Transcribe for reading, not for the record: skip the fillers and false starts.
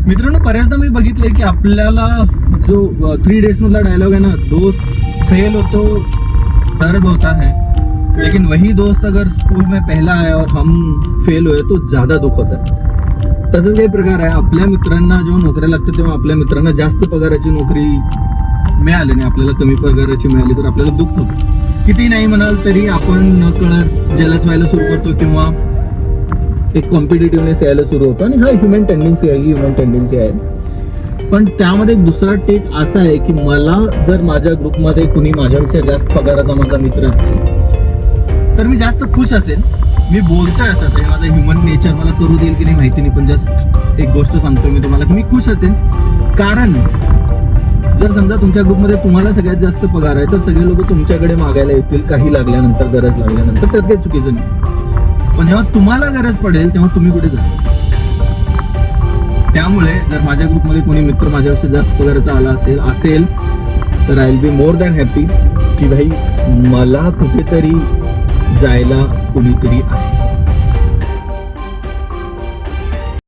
मित्रांनो, बऱ्याचदा मी बघितलंय की आपल्याला जो 3 Idiots मधला डायलॉग है ना, दोस्त फेल हो तो दर्द होता है, लेकिन वही दोस्त अगर स्कूल में पहला आया और हम फेल हुए तो ज्यादा दुख होता है. तसंच काही प्रकार आहे. आपल्या मित्रांना जेव्हा नोकऱ्या लागतात तेव्हा आपल्या मित्रांना जास्त पगाराची नोकरी मिळाली नाही, आपल्याला कमी पगाराची मिळाली तर आपल्याला दुःख होतं. किती नाही म्हणाल तरी आपण नकळत जेलस व्हायला सुरू करतो किंवा एक कॉम्पिटिटिव्हनेस यायला सुरू होतो. आणि हा ह्युमन टेंडन्सी आहे. पण त्यामध्ये एक दुसरा टेक असा आहे की मला जर माझ्या ग्रुपमध्ये कुणी माझ्यापेक्षा जास्त पगाराचा माझा मित्र असेल तर मी जास्त खुश असेल. मी बोलतोय असं, हे माझं ह्युमन नेचर मला करू देईल की नाही माहिती नाही, पण जस्ट एक गोष्ट सांगतोय मी तुम्हाला की मी खुश असेल. कारण जर समजा तुमच्या ग्रुपमध्ये तुम्हाला सगळ्यात जास्त पगार आहे तर सगळे लोक तुमच्याकडे मागायला येतील काही लागल्यानंतर, गरज लागल्यानंतर. त्यात काही चुकीचं नाही. पण जेव्हा तुम्हाला गरज पडेल तेव्हा तुम्ही कुठे जा. त्यामुळे जर माझ्या ग्रुपमध्ये कोणी मित्र माझ्यापेक्षा जास्त पगाराचा आला असेल तर I will be more than happy की भाई मला कुठेतरी जायला कोणीतरी आहे.